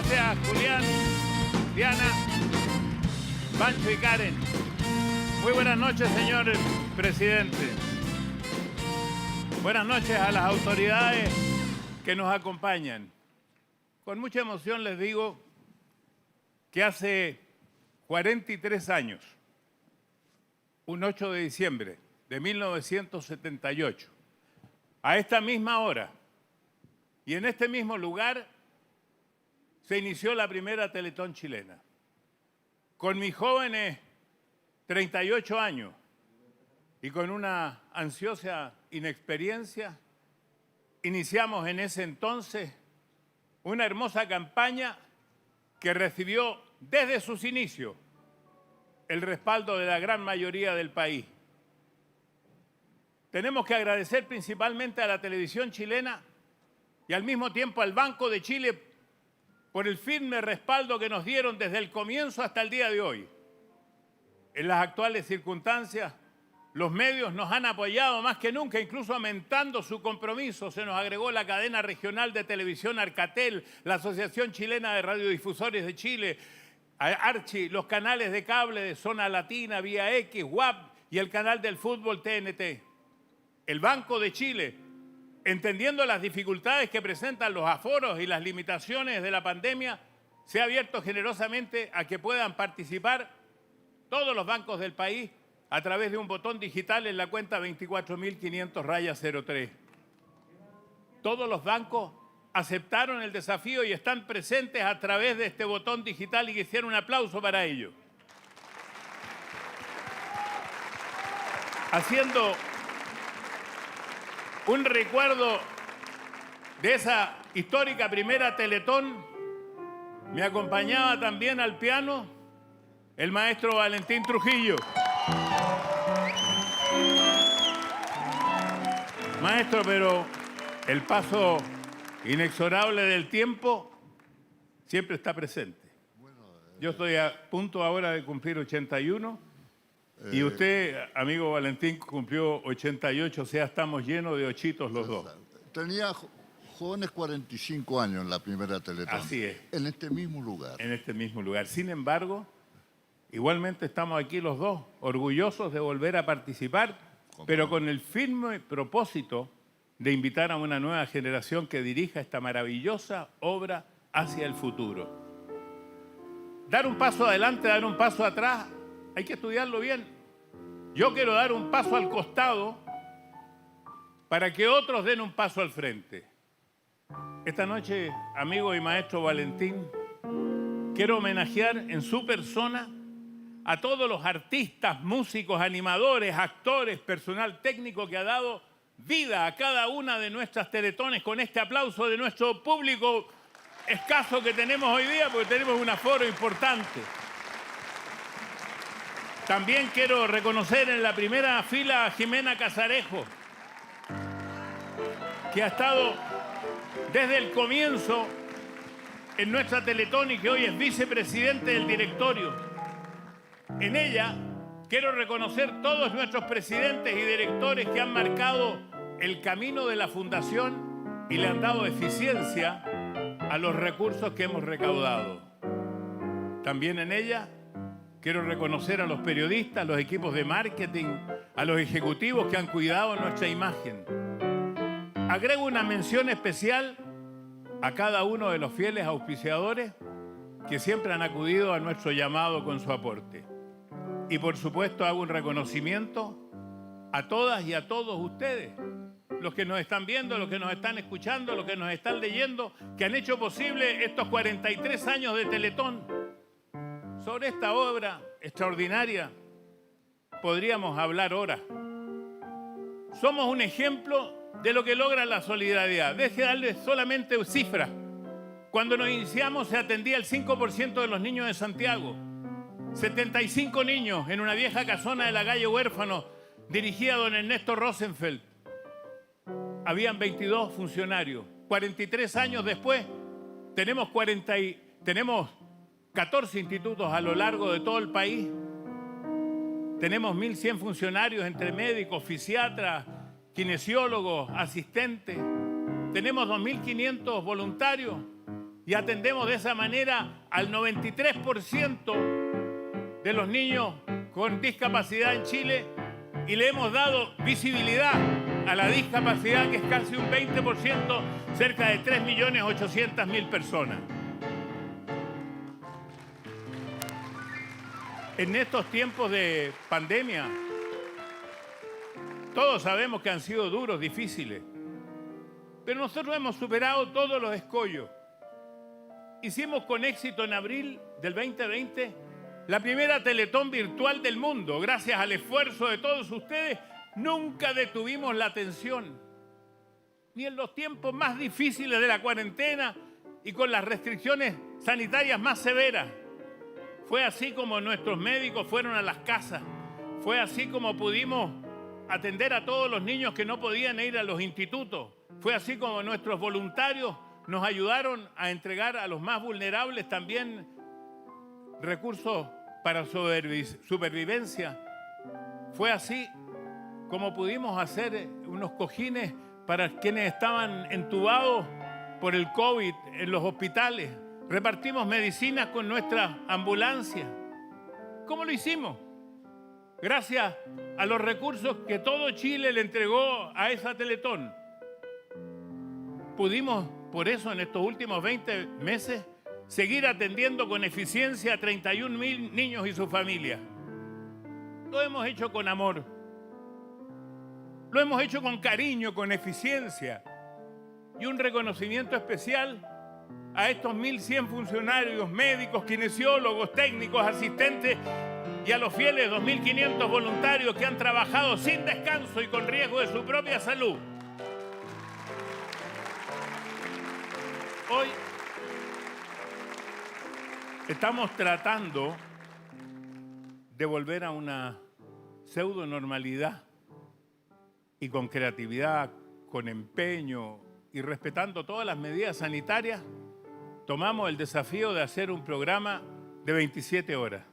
Gracias, Julián, Diana, Pancho y Karen. Muy buenas noches, señor presidente. Buenas noches a las autoridades que nos acompañan. Con mucha emoción les digo que hace 43 años, un 8 de diciembre de 1978, a esta misma hora y en este mismo lugar, se inició la primera Teletón chilena. Con mis jóvenes 38 años y con una ansiosa inexperiencia, iniciamos en ese entonces una hermosa campaña que recibió desde sus inicios el respaldo de la gran mayoría del país. Tenemos que agradecer principalmente a la televisión chilena y al mismo tiempo al Banco de Chile por el firme respaldo que nos dieron desde el comienzo hasta el día de hoy. En las actuales circunstancias, los medios nos han apoyado más que nunca, incluso aumentando su compromiso. Se nos agregó la cadena regional de televisión Arcatel, la Asociación Chilena de Radiodifusores de Chile, Archi, los canales de cable de Zona Latina, Vía X, WAP y el canal del fútbol TNT. El Banco de Chile, entendiendo las dificultades que presentan los aforos y las limitaciones de la pandemia, se ha abierto generosamente a que puedan participar todos los bancos del país a través de un botón digital en la cuenta 24.500-03. Todos los bancos aceptaron el desafío y están presentes a través de este botón digital y quisiera un aplauso para ello. Haciendo un recuerdo de esa histórica primera Teletón, me acompañaba también al piano el maestro Valentín Trujillo. Maestro, pero el paso inexorable del tiempo siempre está presente. Yo estoy a punto ahora de cumplir 81 y usted, amigo Valentín, cumplió 88, o sea, estamos llenos de ochitos los dos. Tenía jóvenes 45 años en la primera Teletón. Así es. En este mismo lugar. En este mismo lugar. Sin embargo, igualmente estamos aquí los dos, orgullosos de volver a participar, pero con el firme propósito de invitar a una nueva generación que dirija esta maravillosa obra hacia el futuro. Dar un paso adelante, dar un paso atrás, hay que estudiarlo bien. Yo quiero dar un paso al costado para que otros den un paso al frente. Esta noche, amigo y maestro Valentín, quiero homenajear en su persona a todos los artistas, músicos, animadores, actores, personal técnico que ha dado vida a cada una de nuestras teletones con este aplauso de nuestro público escaso que tenemos hoy día, porque tenemos un aforo importante. También quiero reconocer en la primera fila a Jimena Casarejo, que ha estado desde el comienzo en nuestra Teletón y que hoy es vicepresidente del directorio. En ella quiero reconocer todos nuestros presidentes y directores que han marcado el camino de la fundación y le han dado eficiencia a los recursos que hemos recaudado. También en ella quiero reconocer a los periodistas, a los equipos de marketing, a los ejecutivos que han cuidado nuestra imagen. Agrego una mención especial a cada uno de los fieles auspiciadores que siempre han acudido a nuestro llamado con su aporte. Y por supuesto hago un reconocimiento a todas y a todos ustedes, los que nos están viendo, los que nos están escuchando, los que nos están leyendo, que han hecho posible estos 43 años de Teletón. Sobre esta obra extraordinaria podríamos hablar horas. Somos un ejemplo de lo que logra la solidaridad. Deje darles solamente cifras. Cuando nos iniciamos se atendía el 5% de los niños de Santiago. 75 niños en una vieja casona de la calle Huérfano, dirigida a don Ernesto Rosenfeld. Habían 22 funcionarios. 43 años después, tenemos 14 institutos a lo largo de todo el país. Tenemos 1.100 funcionarios entre médicos, fisiatras, kinesiólogos, asistentes. Tenemos 2.500 voluntarios y atendemos de esa manera al 93% de los niños con discapacidad en Chile y le hemos dado visibilidad a la discapacidad, que es casi un 20%, cerca de 3.800.000 personas. En estos tiempos de pandemia, todos sabemos que han sido duros, difíciles, pero nosotros hemos superado todos los escollos. Hicimos con éxito en abril del 2020 la primera Teletón virtual del mundo. Gracias al esfuerzo de todos ustedes, nunca detuvimos la atención, ni en los tiempos más difíciles de la cuarentena y con las restricciones sanitarias más severas. Fue así como nuestros médicos fueron a las casas. Fue así como pudimos atender a todos los niños que no podían ir a los institutos. Fue así como nuestros voluntarios nos ayudaron a entregar a los más vulnerables también recursos para supervivencia. Fue así como pudimos hacer unos cojines para quienes estaban entubados por el COVID en los hospitales. Repartimos medicinas con nuestra ambulancia. ¿Cómo lo hicimos? Gracias a los recursos que todo Chile le entregó a esa Teletón. Pudimos, por eso, en estos últimos 20 meses, seguir atendiendo con eficiencia a 31.000 niños y sus familias. Lo hemos hecho con amor. Lo hemos hecho con cariño, con eficiencia. Y un reconocimiento especial a estos 1.100 funcionarios, médicos, kinesiólogos, técnicos, asistentes y a los fieles 2.500 voluntarios que han trabajado sin descanso y con riesgo de su propia salud. Hoy estamos tratando de volver a una pseudo normalidad y con creatividad, con empeño y respetando todas las medidas sanitarias, tomamos el desafío de hacer un programa de 27 horas.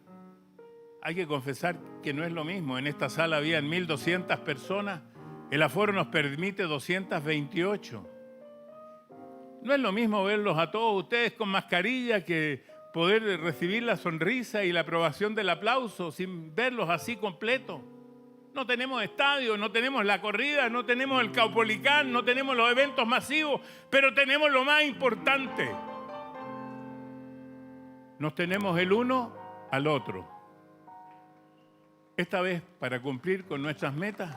Hay que confesar que no es lo mismo. En esta sala habían 1.200 personas, el aforo nos permite 228. No es lo mismo verlos a todos ustedes con mascarilla que poder recibir la sonrisa y la aprobación del aplauso sin verlos así completos. No tenemos estadio, no tenemos la corrida, no tenemos el Caupolicán, no tenemos los eventos masivos, pero tenemos lo más importante. Nos tenemos el uno al otro. Esta vez, para cumplir con nuestras metas,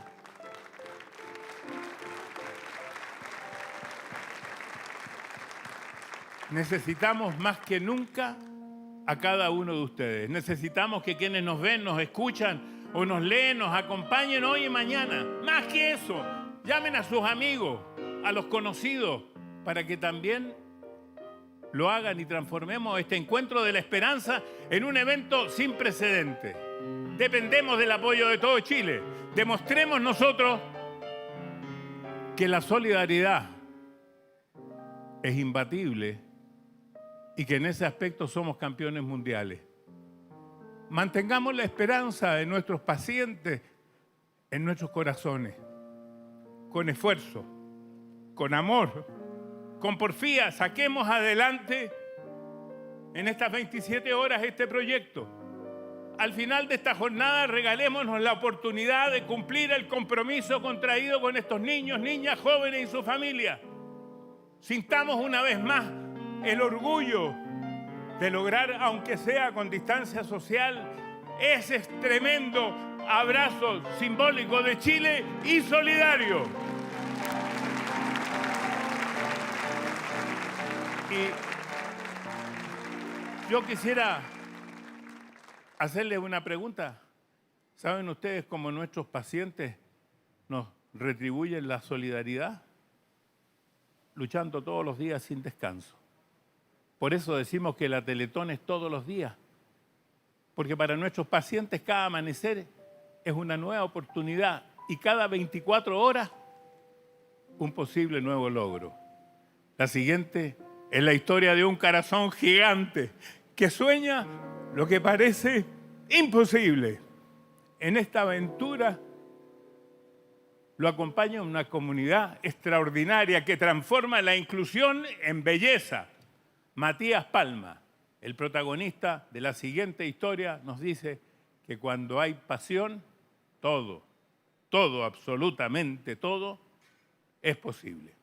necesitamos más que nunca a cada uno de ustedes. Necesitamos que quienes nos ven, nos escuchan o nos leen, nos acompañen hoy y mañana. Más que eso, llamen a sus amigos, a los conocidos, para que también lo hagan y transformemos este encuentro de la esperanza en un evento sin precedentes. Dependemos del apoyo de todo Chile. Demostremos nosotros que la solidaridad es imbatible y que en ese aspecto somos campeones mundiales. Mantengamos la esperanza de nuestros pacientes en nuestros corazones, con esfuerzo, con amor, con porfía. Saquemos adelante en estas 27 horas este proyecto. Al final de esta jornada regalémonos la oportunidad de cumplir el compromiso contraído con estos niños, niñas, jóvenes y sus familias. Sintamos una vez más el orgullo de lograr, aunque sea con distancia social, ese tremendo abrazo simbólico de Chile y solidario. Y yo quisiera hacerles una pregunta. ¿Saben ustedes cómo nuestros pacientes nos retribuyen la solidaridad? Luchando todos los días sin descanso. Por eso decimos que la Teletón es todos los días. Porque para nuestros pacientes cada amanecer es una nueva oportunidad y cada 24 horas un posible nuevo logro. La siguiente es la historia de un corazón gigante que sueña lo que parece imposible. En esta aventura lo acompaña una comunidad extraordinaria que transforma la inclusión en belleza. Matías Palma, el protagonista de la siguiente historia, nos dice que cuando hay pasión, todo, absolutamente todo, es posible.